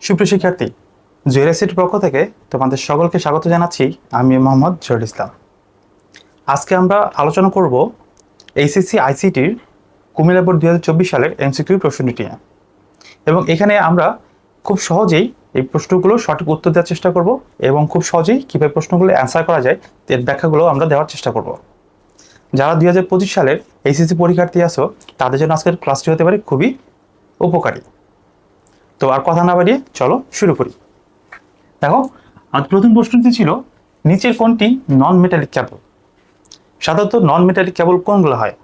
সুপ্রিয় শিক্ষার্থী, জুয়েলার্সিটির পক্ষ থেকে তোমাদের সকলকে স্বাগত জানাচ্ছি। আমি মোহাম্মদ জহিরুল ইসলাম। আজকে আমরা আলোচনা করব এইচএসসি আইসিটির কুমিল্লা বোর্ড 2024 সালের এমসিকিউ প্রশ্নটি নিয়ে। এবং এখানে আমরা খুব সহজেই এই প্রশ্নগুলোর সঠিক উত্তর দেওয়ার চেষ্টা করব এবং খুব সহজেই কীভাবে প্রশ্নগুলো অ্যান্সার করা যায় এর ব্যাখ্যাগুলো আমরা দেওয়ার চেষ্টা করব। যারা 2025 সালের এইচএসসি পরীক্ষার্থী আছো তাদের জন্য আজকের ক্লাসটি হতে পারে খুবই উপকারী। তো আর কথা না বাড়িয়ে চলো শুরু করি। দেখো, আর প্রথম প্রশ্নটি ছিল নিচের কোনটি নন মেটালিক ক্যাবল। সাধারণত নন মেটালিক ক্যাবল কোনগুলো হয়?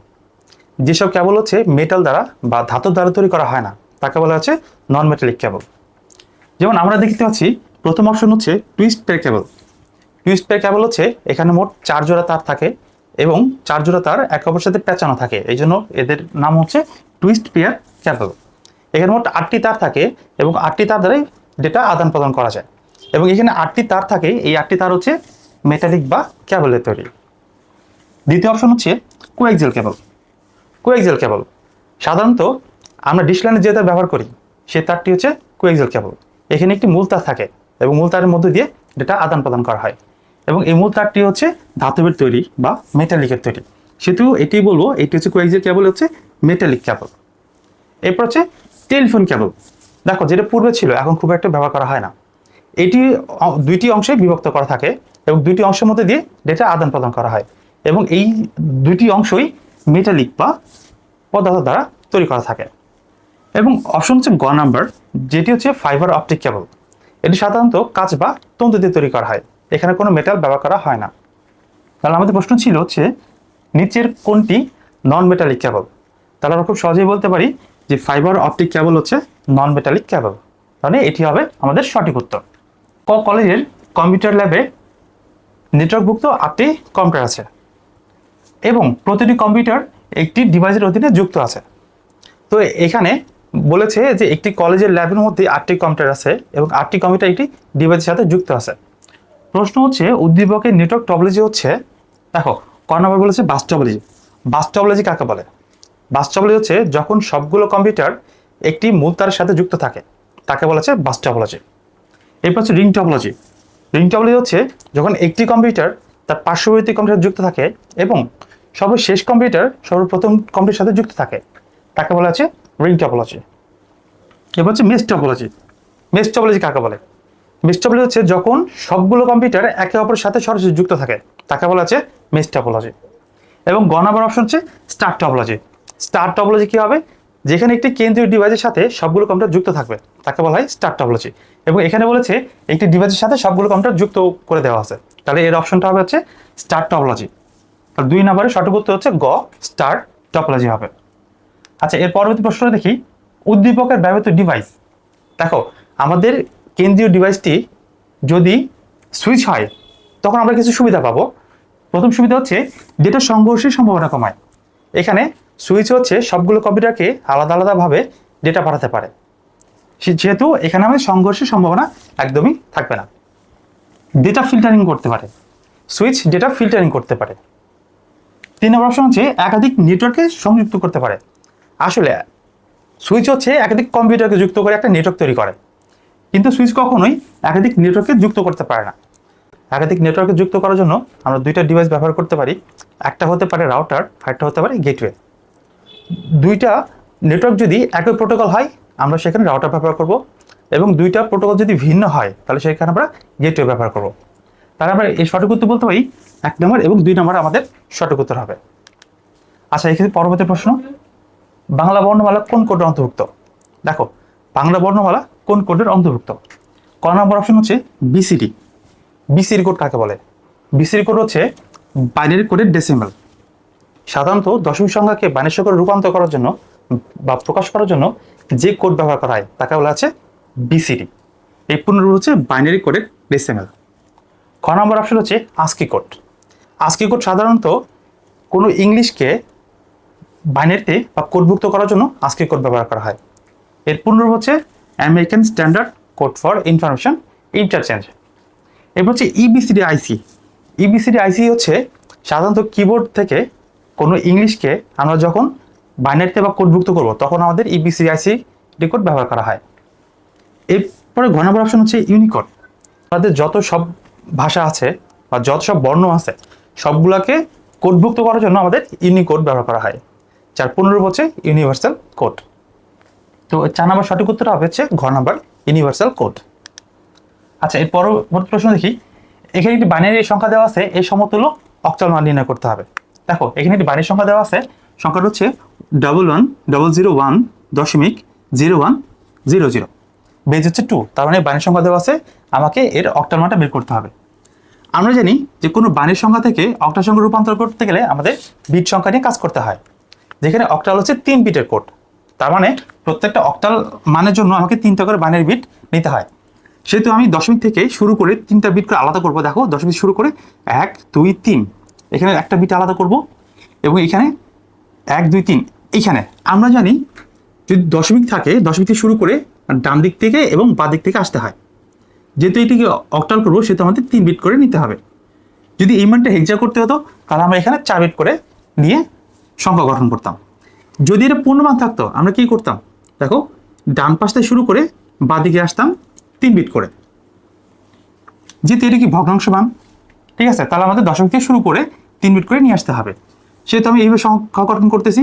যেসব ক্যাবল হচ্ছে মেটাল দ্বারা বা ধাতব দ্বারা তৈরি করা হয় না তাকে বলা হচ্ছে নন মেটালিক ক্যাবল। যেমন আমরা দেখতে পাচ্ছি প্রথম অপশন হচ্ছে twist pair cable. Twist pair cable হচ্ছে এখানে মোট 4 জোড়া তার থাকে এবং 4 জোড়া তার একে অপরের সাথে পেঁচানো থাকে, এই জন্য এদের নাম হচ্ছে টুইস্ট পেয়ার ক্যাবল। এখানে মোট 8টি তার থাকে এবং 8টি তার দ্বারাই ডেটা আদান প্রদান করা যায় এবং এখানে 8টি তার থাকে, এই 8টি তার হচ্ছে মেটালিক বা ক্যাবলের তৈরি। দ্বিতীয় অপশন হচ্ছে কোএক্সিয়াল ক্যাবল। কোএক্সিয়াল ক্যাবল সাধারণত আমরা ডিশ লাইনে যে তার ব্যবহার করি সেই তারটি হচ্ছে কোএক্সিয়াল ক্যাবল। এখানে একটি মূল তার থাকে এবং মূল তারের মধ্যে দিয়ে ডেটা আদান প্রদান করা হয় এবং এই মূল তারটি হচ্ছে ধাতবের তৈরি বা মেটালিকের তৈরি, সেহেতু এটি বলবো এটি হচ্ছে কোএক্সিয়াল ক্যাবল, হচ্ছে মেটালিক ক্যাবল। এরপর হচ্ছে টেলিফোন ক্যাবল। দেখো, যেটা পূর্বে ছিল এখন খুব একটা ব্যবহার করা হয় না। এটি দুইটি অংশে বিভক্ত করা থাকে এবং দুইটি অংশের মধ্যে দিয়ে ডেটা আদান প্রদান করা হয় এবং এই দুইটি অংশই মেটালিক বা পদার্থ দ্বারা তৈরি করা থাকে। এবং অপশন হচ্ছে গ নাম্বার, যেটি হচ্ছে ফাইবার অপটিক ক্যাবল। এটি সাধারণত কাঁচ বা তন্তু দিয়ে তৈরি করা হয়, এখানে কোনো মেটাল ব্যবহার করা হয় না। তাহলে আমাদের প্রশ্ন ছিল হচ্ছে নিচের কোনটি নন মেটালিক ক্যাবল। তাহলে আমরা খুব সহজেই বলতে পারি যে ফাইবার অপটিক ক্যাবল হচ্ছে নন মেটালিক ক্যাবল, তাহলে এটি হবে আমাদের সঠিক উত্তর। কলেজের কম্পিউটার ল্যাবে নেটওয়ার্কভুক্ত 8টি কম্পিউটার আছে এবং প্রতিটি কম্পিউটার একটি ডিভাইসের অধীনে যুক্ত আছে। তো এখানে বলেছে যে একটি কলেজের ল্যাবের মধ্যে 8টি কম্পিউটার আছে এবং 8টি কম্পিউটার একটি ডিভাইসের সাথে যুক্ত আছে। প্রশ্ন হচ্ছে উদ্দীপকের নেটওয়ার্ক টপোলজি হচ্ছে, দেখো ক নম্বর বলেছে বাস টপোলজি। বাস টপোলজি কাকে বলে? বাস টপোলজি হচ্ছে যখন সবগুলো কম্পিউটার একটি মূল তারের সাথে যুক্ত থাকে তাকে বলা হচ্ছে বাস টপোলজি। এরপর হচ্ছে রিং টপোলজি। রিং টপোলজি হচ্ছে যখন একটি কম্পিউটার তার পার্শ্ববর্তী কম্পিউটার যুক্ত থাকে এবং সর্বশেষ কম্পিউটার সর্বপ্রথম কম্পিউটারের সাথে যুক্ত থাকে তাকে বলা হচ্ছে রিং টপোলজি। এরপর হচ্ছে মেশ টপোলজি। মেশ টপোলজি কাকে বলে? মেশ টপোলজি হচ্ছে যখন সবগুলো কম্পিউটার একে অপরের সাথে সরাসরি যুক্ত থাকে তাকে বলা হচ্ছে মেশ টপোলজি। এবং গ নাম্বার অপশন হচ্ছে স্টার টপোলজি। স্টার টপোলজি কি হবে? যেখানে একটি কেন্দ্রীয় ডিভাইসের সাথে সবগুলো কম্পিউটার যুক্ত থাকবে তাকে বলা হয় স্টার টপোলজি। এবং এখানে বলেছে একটি ডিভাইসের সাথে সবগুলো কম্পিউটার যুক্ত করে দেওয়া আছে, তাহলে এর অপশনটা হবে হচ্ছে স্টার টপোলজি। তাহলে 2 নম্বরে সঠিক উত্তর হচ্ছে গ, স্টার টপোলজি হবে। আচ্ছা, এর পরবর্তী প্রশ্নটা দেখি, উদ্দীপকের ব্যবহৃত ডিভাইস। দেখো, আমাদের কেন্দ্রীয় ডিভাইসটি যদি সুইচ হয় তখন আমরা কিছু সুবিধা পাবো। প্রথম সুবিধা হচ্ছে ডেটা সংঘর্ষের সম্ভাবনা কমায়। এখানে সুইচ হচ্ছে সবগুলো কম্পিউটারকে আলাদা আলাদাভাবে ডেটা পাঠাতে পারে, যেহেতু এখানে আমাদের সংঘর্ষের সম্ভাবনা একদমই থাকবে না। ডেটা ফিল্টারিং করতে পারে, সুইচ ডেটা ফিল্টারিং করতে পারে। 3 নম্বর অপশন হচ্ছে একাধিক নেটওয়ার্কে সংযুক্ত করতে পারে। আসলে সুইচ হচ্ছে একাধিক কম্পিউটারকে যুক্ত করে একটা নেটওয়ার্ক তৈরি করে, কিন্তু সুইচ কখনোই একাধিক নেটওয়ার্কে যুক্ত করতে পারে না। একাধিক নেটওয়ার্কে যুক্ত করার জন্য আমরা দুইটা ডিভাইস ব্যবহার করতে পারি, একটা হতে পারে রাউটার, আরেকটা হতে পারে গেটওয়ে। দুইটা নেটওয়ার্ক যদি একই প্রোটোকল হয় আমরা সেখানে রাউটার ব্যবহার করব এবং দুইটা প্রোটোকল যদি ভিন্ন হয় তাহলে সেখানে আমরা গেটওয়ে ব্যবহার করব। তাহলে আমরা এই সঠিক উত্তর বলতে পারি 1 নম্বর এবং 2 নম্বর আমাদের সঠিক উত্তর হবে। আচ্ছা, এক্ষেত্রে পরবর্তী প্রশ্ন, বাংলা বর্ণমালা কোন কোডের অন্তর্ভুক্ত? দেখো, বাংলা বর্ণমালা কোন কোডের অন্তর্ভুক্ত? ক নম্বর অপশন হচ্ছে বিসিডি। বিসিডি কোড কাকে বলে? বিসিডি কোড হচ্ছে বাইনারি কোডের ডেসিমাল। সাধারণত দশমিক সংখ্যাকে বাইনারি সংখ্যায় রূপান্তর করার জন্য বা প্রকাশ করার জন্য যে কোড ব্যবহার করা হয় তাকে বলা হচ্ছে বিসিডি। এই পূর্ণরূপ হচ্ছে বাইনারি কোডের ডেসিমাল। খ নম্বর অপশন হচ্ছে আস্কি কোড। আস্কি কোড সাধারণত কোনো ইংলিশকে বাইনারিতে বা কোডভুক্ত করার জন্য আস্কি কোড ব্যবহার করা হয়। এর পূর্ণরূপ হচ্ছে American standard code for information interchange. এরপর হচ্ছে ইবিসিডি আইসি। ইবিসিডি আইসি হচ্ছে সাধারণত কিবোর্ড থেকে কোনো ইংলিশকে আমরা যখন বাইনারিতে বা কোডভুক্ত করব তখন আমাদের ইবিসিডি আইসি কোড ব্যবহার করা হয়। এই পরে ঘ নম্বর অপশন হচ্ছে ইউনিকোড। আমাদের যত সব ভাষা আছে বা যত সব বর্ণ আছে সবগুলোকে কোডভুক্ত করার জন্য আমাদের ইউনিকোড ব্যবহার করা হয়, যার পুনরূপ হচ্ছে ইউনিভার্সাল কোড। তো 4 নম্বর সঠিক উত্তর হবে হচ্ছে ঘ নম্বর ইউনিভার্সাল কোড। আচ্ছা, এর পরবর্তী প্রশ্ন দেখি। এখানে একটি বাইনারি সংখ্যা দেওয়া আছে, এই সমতুল্য অক্টাল মান নির্ণয় করতে হবে। দেখো এখানে একটি বাইনারি সংখ্যা দেওয়া আছে, সংখ্যাটা হচ্ছে 11,001.0100, বেজ হচ্ছে 2, তার মানে বাইনারি সংখ্যা দেওয়া আছে, আমাকে এর অক্টাল মানটা বের করতে হবে। আমরা জানি যে কোনো বাইনারি সংখ্যা থেকে অক্টাল সংখ্যা রূপান্তর করতে গেলে আমাদের বিট সংখ্যা নিয়ে কাজ করতে হয়, যেখানে অক্টাল হচ্ছে 3 বিটের কোড। তার মানে প্রত্যেকটা অক্টাল মানের জন্য আমাকে 3টা করে বাইনারি বিট নিতে হয়। সেহেতু আমি দশমিক থেকে শুরু করে 3টা বিট করে আলাদা করবো। দেখো দশমিক শুরু করে 1 2 3, এখানে একটা বিট আলাদা করব, এবং এখানে 1 2 3। এইখানে আমরা জানি যদি দশমিক থাকে, দশমিক থেকে শুরু করে ডান দিক থেকে এবং বাঁ দিক থেকে আসতে হয়। যেহেতু এটিকে অক্টাল করবো সেহেতু আমাদের 3 বিট করে নিতে হবে। যদি এই মানটা হেক্সা করতে হতো তাহলে আমরা এখানে 4 বিট করে নিয়ে সংখ্যা গঠন করতাম। যদি এটা পূর্ণমান থাকতো আমরা কি করতাম, দেখো ডান পাশ থেকে শুরু করে বাঁ দিকে আসতাম 3 বিট করে। যেহেতু এটা কি ভগ্নাংশ মান, ঠিক আছে, তাহলে আমাদের দশমিক থেকে শুরু করে 3 বিট করে নিয়ে আসতে হবে। সেহেতু আমি এইভাবে সংখ্যা গঠন করতেছি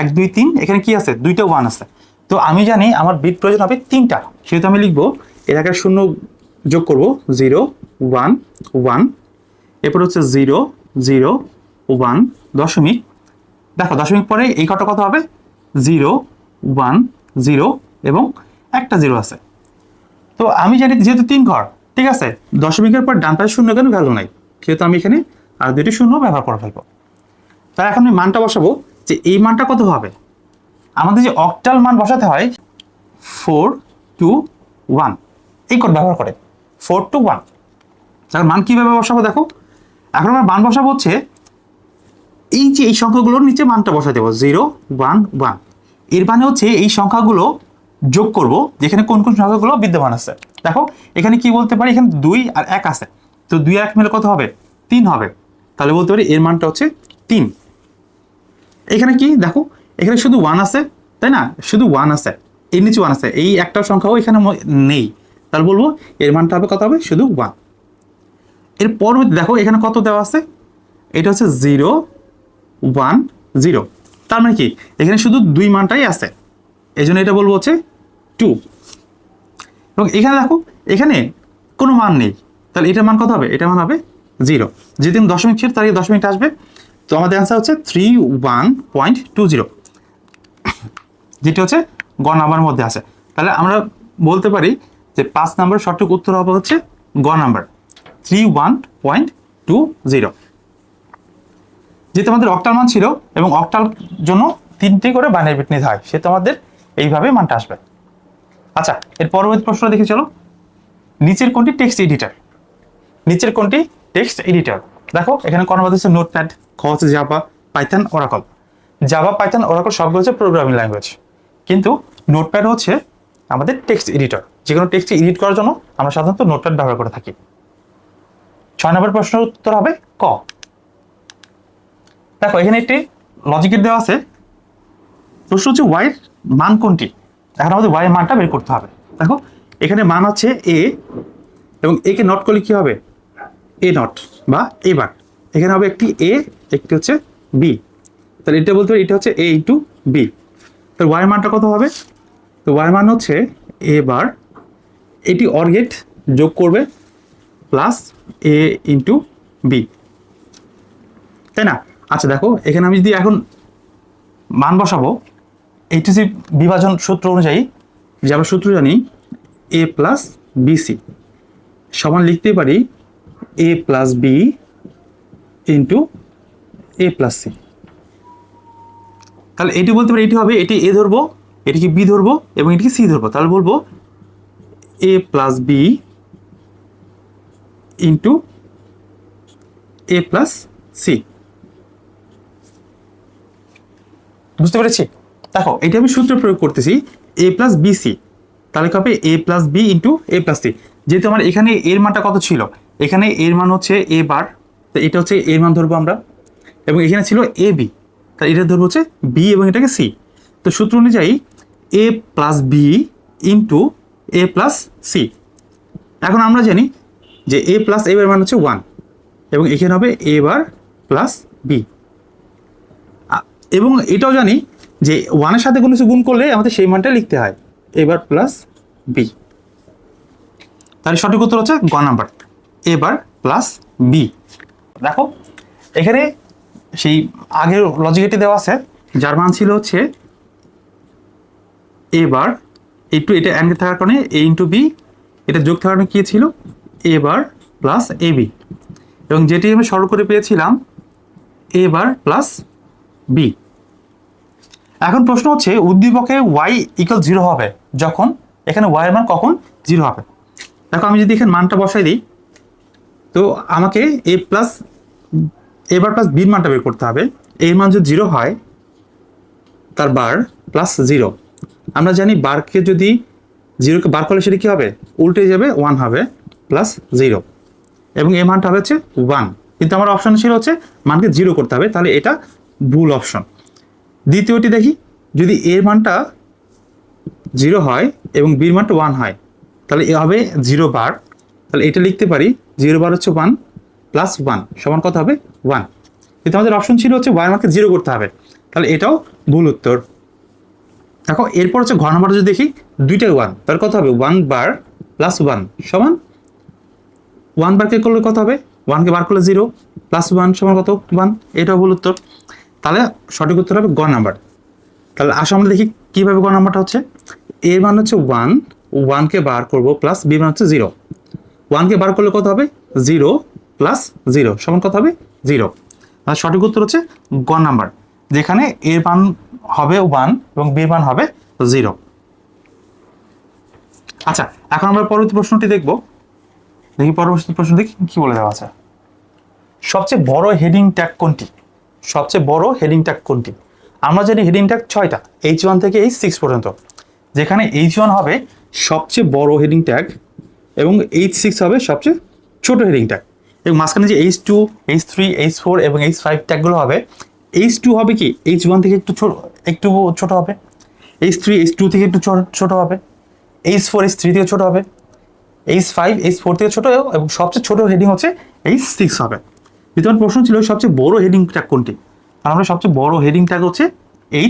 1 2 3, এখানে কি আছে 2টা 1 আছে, তো আমি জানি আমার বিট প্রয়োজন হবে 3টা। সেহেতু আমি লিখবো এর আগে 0 যোগ করবো 0 1 1, এরপর হচ্ছে 0 0 1 দশমিক। দেখো দশমিক পরে এই কত হবে 0 1 0 এবং একটা 0 আছে। তো আমি জানি যেহেতু 3 ঘর, ঠিক আছে, দশমিকের পর ডান পাশে শূন্য কেন ভ্যালু নাই, সেহেতু আমি এখানে আর 2টি শূন্য ব্যবহার করে ফেলবো। তাই এখন আমি মানটা বসাবো যে এই মানটা কত হবে। আমাদের যে অক্টাল মান বসাতে হয় 4 2 1, এই কোড ব্যবহার করে 4 2 1। তার মান কিভাবে বসাবো, দেখো এখন আমার মান বসাবো হচ্ছে এই যে এই সংখ্যাগুলোর নিচে মানটা বসা দেবো 0 1 1। এর মানে হচ্ছে এই সংখ্যাগুলো যোগ করব যেখানে কোন কোন সংখ্যাগুলো বিদ্যমান আছে। দেখো এখানে কি বলতে পারি, এখানে 2 আর 1 আছে, তো 2 আর 1 মিলে কত হবে 3 হবে। তাহলে বলতে পারি এর মানটা হচ্ছে 3। এখানে কি দেখো এখানে শুধু 1 আছে, তাই না, শুধু 1 আছে, এর নিচে 1 আছে, এই একটা সংখ্যাও এখানে নেই, তাহলে বলবো এর মানটা হবে কত হবে শুধু 1। এর পরবর্তী দেখো এখানে কত দেওয়া আছে, এটা হচ্ছে 0 1 0, তার মানে কি এখানে শুধু 2 মানটাই আছে, এই জন্য এটা বলবো হচ্ছে 2। এবং এখানে দেখো এখানে কোনো মান নেই, তাহলে এটার মান কত হবে, এটার মান হবে 0। যেদিন দশমিক ছিল তার 10 মিনিট আসবে, তো আমাদের অ্যান্সার হচ্ছে 31.20, যেটি হচ্ছে গ নাম্বার মধ্যে আছে। তাহলে আমরা বলতে পারি যে 5 নম্বরের সঠিক উত্তর হবে হচ্ছে গ নাম্বার 31.20। যেহেতু আমাদের অক্টাল মান ছিল এবং অক্টাল জন্য 3টি করে বাইনারি বিট নিতে হয়, সেহেতু আমাদের এইভাবে মানটা আসবে। আচ্ছা, এর পরবর্তী প্রশ্ন দেখে চলো। নিচের কোনটি টেক্সট এডিটর, নিচের কোনটি টেক্সট এডিটর। দেখো এখানে কোন হচ্ছে নোটপ্যাড, খ হচ্ছে Java Python Oracle. Java Python Oracle সবগুলো হচ্ছে প্রোগ্রামিং ল্যাঙ্গুয়েজ, কিন্তু নোটপ্যাড হচ্ছে আমাদের টেক্সট এডিটর। যে কোনো টেক্সট এডিট করার জন্য আমরা সাধারণত নোটপ্যাড ব্যবহার করে থাকি। 6 নম্বর প্রশ্নের উত্তর হবে ক। দেখো এখানে একটি লজিকের দেওয়া আছে, প্রশ্ন হচ্ছে ওয়াই এর মান কোনটি। এখন আমাদের ওয়াই এর মানটা বের করতে হবে। দেখো এখানে মান আছে এ, এবং এ কে নট করলে কি হবে এ নট বা এ বার, এখানে হবে একটি এ একটি হচ্ছে বি, তাহলে এটা বলতে পারি এটা হচ্ছে এ ইন্টু বি। তাহলে ওয়াই এর মানটা কত হবে, তো ওয়াই মান হচ্ছে এ বার, এটি অর গেট যোগ করবে প্লাস এ ইন্টু বি, তাই না। আচ্ছা দেখো এখানে আমি যদি এখন মান বসাবো, এইটি যে বিভাজন সূত্র অনুযায়ী, যে আমরা সূত্র জানি এ প্লাস বিসি সমান লিখতে পারি এ প্লাস বি ইন্টু এ প্লাস সি। তাহলে এটি বলতে পারি এটি হবে, এটি এ ধরবো, এটিকে বি ধরবো এবং এটিকে সি ধরবো, তাহলে বলবো এ প্লাস বি ইন্টু এ প্লাস সি। বুঝতে পেরেছি। দেখো এটা আমি সূত্র প্রয়োগ করতেছি এ প্লাস বি সি, তাহলে কি হবে এ প্লাস বি ইন্টু এ প্লাস সি। যেহেতু আমার এখানে এর মানটা কত ছিল, এখানে এর মান হচ্ছে এ বার, তো এটা হচ্ছে এর মান ধরবো আমরা, এবং এখানে ছিল এ বি, তাই এটা ধরবো হচ্ছে বি এবং এটাকে সি। তো সূত্র অনুযায়ী এ প্লাস বি ইন্টু এ প্লাস সি। এখন আমরা জানি যে এ প্লাস এ বার মান হচ্ছে 1 এবং এখানে হবে এ বার প্লাস বি, এবং এটাও জানি যে 1-এর সাথে কোনো কিছু গুণ করলে আমাদের সেই মানটা লিখতে হয় এ বার প্লাস বি। তাহলে সঠিক উত্তর হচ্ছে গ নাম্বার, এ বার প্লাস বি। দেখো এখানে সেই আগের লজিকটি দেওয়া আছে, যার মান ছিল হচ্ছে এ বার, একটু এটা এন্ড থাকার কারণে এ ইন্টু বি, এটা যোগ থাকার কারণে কী ছিল এ বার প্লাস এ বি, এবং যেটি আমি সরল করে পেয়েছিলাম এ বার প্লাস বি। এখন প্রশ্ন হচ্ছে উদ্দীপকে y ইকুয়াল 0 হবে যখন, এখানে y এর মান কখন 0 হবে। দেখো আমি যদি এখানে মানটা বসাই দিই, তো আমাকে এ প্লাস এ বার প্লাস বির মানটা বের করতে হবে। এর মান যদি 0 হয় তার বার প্লাস 0, আমরা জানি বারকে যদি 0কে বার করলে সেটা কী হবে, উল্টে যাবে 1 হবে প্লাস 0, এবং এই মানটা হবে হচ্ছে 1, কিন্তু আমার অপশন ছিল হচ্ছে মানকে 0 করতে হবে, তাহলে এটা ভুল অপশন। দ্বিতীয়টি দেখি, যদি এর মানটা 0 হয় এবং বির মানটা 1 হয় তাহলে এ হবে 0 বার, তাহলে এটা লিখতে পারি 0 বার হচ্ছে 1 প্লাস 1 সমান কত হবে 1, কিন্তু আমাদের অপশন ছিল হচ্ছে y মানকে 0 করতে হবে, তাহলে এটাও ভুল উত্তর। দেখো এরপর হচ্ছে ঘর নাম্বারটা যদি দেখি দুইটাই 1, তাহলে কত হবে 1 বার প্লাস 1 সমান 1 বারকে করলে কত হবে, 1কে বার করলে 0 প্লাস 1 সমান কত 1, এটাও ভুল উত্তর। তাহলে সঠিক উত্তর হবে গ নাম্বার। তাহলে আসো আমরা দেখি কীভাবে গ নাম্বারটা হচ্ছে, এর মান হচ্ছে 1, 1কে বার করবো প্লাস বি মান হচ্ছে 0, 1কে বার করলে কত হবে 0 প্লাস 0 সমান কত হবে 0। তাহলে সঠিক উত্তর হচ্ছে গ নাম্বার, যেখানে এর মান হবে 1 এবং বির মান হবে 0। আচ্ছা এখন আমরা পরবর্তী প্রশ্নটি দেখব, দেখি পরবর্তী প্রশ্ন দেখি কি বলে দেওয়া আছে। সবচেয়ে বড় হেডিং ট্যাগ কোনটি, সবচেয়ে বড় হেডিং ট্যাগ কোনটি। আমরা জানি হেডিং ট্যাগ 6টা, H1 থেকে H6 পর্যন্ত, যেখানে H1 হবে সবচেয়ে বড় হেডিং ট্যাগ এবং H6 হবে সবচেয়ে ছোট হেডিং ট্যাগ, এবং মাঝখানে যে H2, H3, H4 এবং H5 ট্যাগগুলো হবে, H2 হবে কি H1 থেকে একটু ছোট হবে, H3 H2 থেকে একটু ছোট হবে, H4 H3 থেকে ছোট হবে, H5 H4 থেকে ছোট, এবং সবচেয়ে ছোট হেডিং হচ্ছে H6 হবে। দ্বিতীয় প্রশ্ন ছিল সবচেয়ে বড় হেডিং ট্যাগ কোনটি, আর আমরা সবচেয়ে বড় হেডিং ট্যাগ হচ্ছে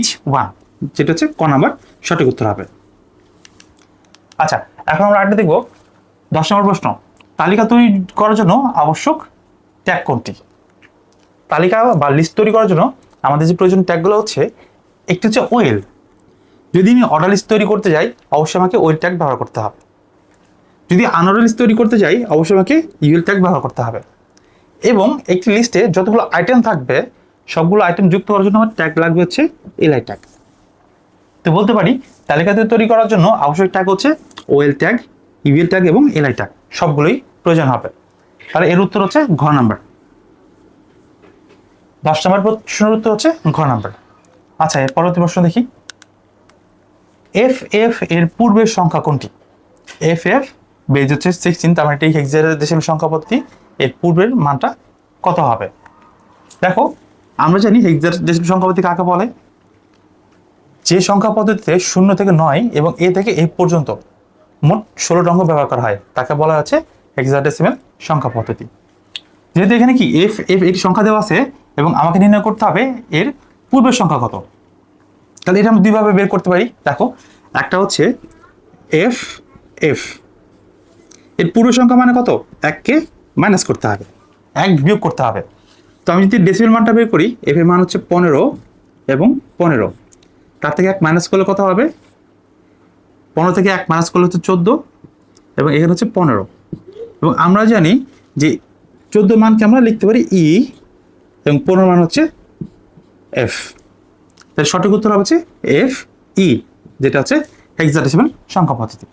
H1, যেটা হচ্ছে ক নাম্বার সঠিক উত্তর হবে। আচ্ছা এখন আমরা আরেকটা দেখব 10 নম্বর প্রশ্ন, তালিকা তৈরি করার জন্য আবশ্যক ট্যাগ কোনটি। তালিকা বা লিস্ট তৈরি করার জন্য আমাদের যে প্রয়োজনীয় ট্যাগগুলো হচ্ছে, একটি হচ্ছে ওয়েল, যদি আমি অর্ডার লিস্ট তৈরি করতে যাই অবশ্যই আমাকে ওয়েল ট্যাগ ব্যবহার করতে হবে, যদি আনঅর্ডার লিস্ট তৈরি করতে যাই অবশ্যই আমাকে ইউএল ট্যাগ ব্যবহার করতে হবে, এবং একটি লিস্টে যতগুলো আইটেম থাকবে সবগুলো আইটেম যুক্ত করার জন্য আমার ট্যাগ লাগবে হচ্ছে এলআই ট্যাগ। তো বলতে পারি তালিকা তৈরি করার জন্য আবশ্যক ট্যাগ হচ্ছে ওএল ট্যাগ, ইউএল ট্যাগ এবং এলআই ট্যাগ, সবগুলোই প্রয়োজন হবে। তাহলে এর উত্তর হচ্ছে ঘ নাম্বার। 10 নম্বর প্রশ্নের উত্তর হচ্ছে ঘ নাম্বার। আচ্ছা এর পরবর্তী প্রশ্ন দেখি, FF এর পূর্বের সংখ্যা কোনটি। FF বেজ হচ্ছে 16, তার মানে এটি হেক্সাডেসিমাল সংখ্যা পদ্ধতি, এর পূর্বের মানটা কত হবে। দেখো আমরা জানি হেক্সাডেসিমাল সংখ্যা পদ্ধতি কাকে বলে, যে সংখ্যা পদ্ধতিতে 0 থেকে 9 এবং A থেকে F পর্যন্ত মোট 16টা অঙ্ক ব্যবহার করা হয় তাকে বলা হচ্ছে হেক্সাডেসিমাল সংখ্যা পদ্ধতি। যেহেতু এখানে কি FF এর সংখ্যা দেওয়া আছে এবং আমাকে নির্ণয় করতে হবে এর পূর্বের সংখ্যা কত, তাহলে এটা আমরা দুইভাবে বের করতে পারি। দেখো একটা হচ্ছে FF, এর পূর্ব সংখ্যা মানে কত, 1কে মাইনাস করতে হবে, 1 বিয়োগ করতে হবে। তো আমি যদি ডেসিমাল মানটা বের করি, F এর মান হচ্ছে 15 এবং 15, তার থেকে 1 মাইনাস করলে কত হবে, 15 থেকে 1 মাইনাস করলে হচ্ছে 14, এবং এখানে হচ্ছে 15, এবং আমরা জানি যে 14 মানকে আমরা লিখতে পারি E এবং 15 মান হচ্ছে F, তাহলে সঠিক উত্তর হচ্ছে FE, যেটা হচ্ছে হেক্সাডেসিমাল সংখ্যা পদ্ধতি।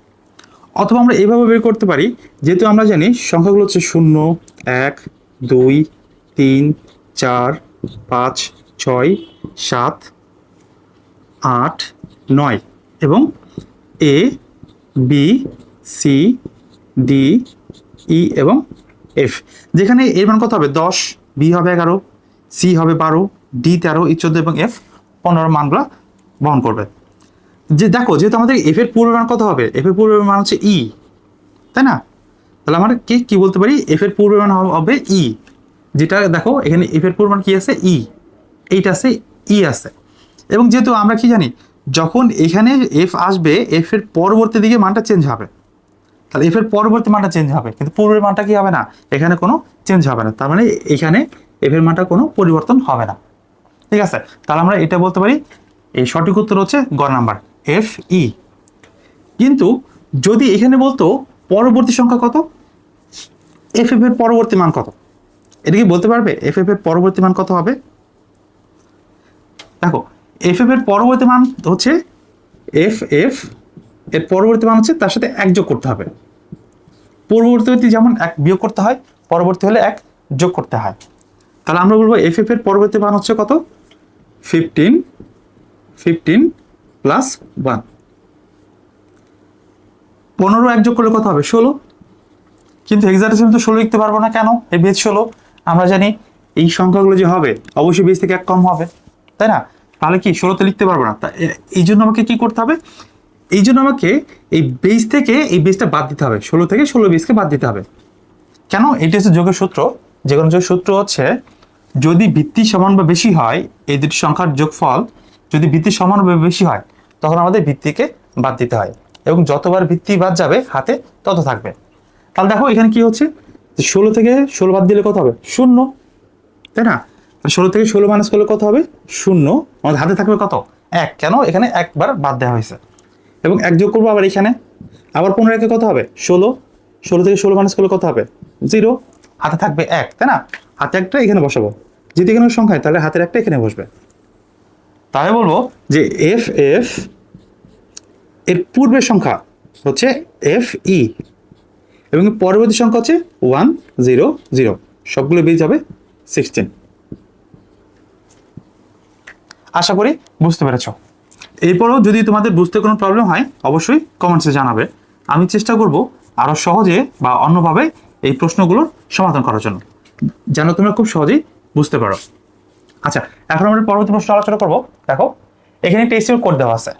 অথবা আমরা এইভাবে বের করতে পারি, যেহেতু আমরা জানি সংখ্যাগুলো হচ্ছে 0, 1, 2, 3, 4, 5, 6, 7, 8, 9 এবং A, B, C, D, E এবং F, যেখানে এর মান কত হবে 10, B হবে 11, C হবে 12, D 13, E 14 এবং F 15 মানগুলো বহন করবে। যে দেখো যেহেতু আমাদের এফ এর পূর্বের মান কত হবে, এফ এর পূর্বের মান হচ্ছে ই, তাই না? তাহলে আমরা কি বলতে পারি, এফ এর পূর্বের মান হবে ই, যেটা দেখো এখানে এফ এর পূর্বের মান কি আছে, ই, এইটা আছে, ই আছে। এবং যেহেতু আমরা কি জানি, যখন এখানে এফ আসবে এফ এর পরবর্তী দিকে মানটা চেঞ্জ হবে, তাহলে এফ এর পরবর্তী মানটা চেঞ্জ হবে, কিন্তু পূর্বের মানটা কি হবে না, এখানে কোনো চেঞ্জ হবে না। তার মানে এখানে এফ এর মানটা কোনো পরিবর্তন হবে না। ঠিক আছে, তাহলে আমরা এটা বলতে পারি এই সঠিক উত্তর হচ্ছে গ নাম্বার, এফ ই। কিন্তু যদি এখানে বলতো পরবর্তী সংখ্যা কত, এফ এফ এর পরবর্তী মান কত, এটা কি বলতে পারবে এফ এফ এর পরবর্তী মান কত হবে? দেখো এফ এফ এর পরবর্তী মান হচ্ছে এফ এফ এর পরবর্তী মান হচ্ছে তার সাথে এক যোগ করতে হবে। পূর্ববর্তী যেমন এক বিয়োগ করতে হয়, পরবর্তী হলে এক যোগ করতে হয়। তাহলে আমরা বলবো এফ এফ এর পরবর্তী মান হচ্ছে কত, 15 প্লাস 1। 15 এক যোগ করলে কত হবে, 16। কিন্তু হেক্সাডেসিমাল তো 16 লিখতে পারবো না, কেন, এই বেজ 16 আমরা জানি এই সংখ্যাগুলো যে হবে অবশ্যই বেজ থেকে এক কম হবে, তাই না? তাহলে কি 16তে লিখতে পারবো না, এই জন্য আমাকে কি করতে হবে, এই জন্য আমাকে এই বেজ থেকে এই বেজটা বাদ দিতে হবে, 16 থেকে 16 বেজকে বাদ দিতে হবে। কেন, এটি হচ্ছে যোগের সূত্র। যে কোনো যোগের সূত্র হচ্ছে যদি ভিত্তি সমান বা বেশি হয়, এই দুটি সংখ্যার যোগফল যদি ভিত্তি সমান বা বেশি হয় তখন আমাদের ভিত্তিকে বাদ দিতে হয়, এবং যতবার ভিত্তি বাদ যাবে হাতে তত থাকবে। তাহলে দেখো এখানে কি হচ্ছে, 16 থেকে 16 বাদ দিলে কত হবে, 0, তাই না? 16 থেকে 16 মাইনাস করলে কত হবে, 0। আমাদের হাতে থাকবে কত, 1, কেন এখানে একবার বাদ দেওয়া হয়েছে। এবং এক যোগ করবো আবার এখানে, আবার 15 একে কত হবে, 16। 16 থেকে 16 মাইনাস করলে কত হবে, 0, হাতে থাকবে 1, তাই না? হাতে একটা এখানে বসাবো, যেহেতু এখানে সংখ্যায় তাহলে হাতের একটা এখানে বসবে। তাহলে বলবো যে এফ এফ এর পূর্বের সংখ্যা হচ্ছে এফ ই, এবং পরবর্তী সংখ্যা হচ্ছে 1 0 0, সবগুলো বেরিয়ে যাবে 16। আশা করি বুঝতে পেরেছ। এরপরও যদি তোমাদের বুঝতে কোনো প্রবলেম হয় অবশ্যই কমেন্টসে জানাবে, আমি চেষ্টা করব আরও সহজে বা অন্যভাবে এই প্রশ্নগুলোর সমাধান করার জন্য, যেন তোমরা খুব সহজেই বুঝতে পারো। আচ্ছা, এখন আমরা পরবর্তী প্রশ্ন আলোচনা করব। দেখো এখানে একটি HTML কোড দেওয়া আছে,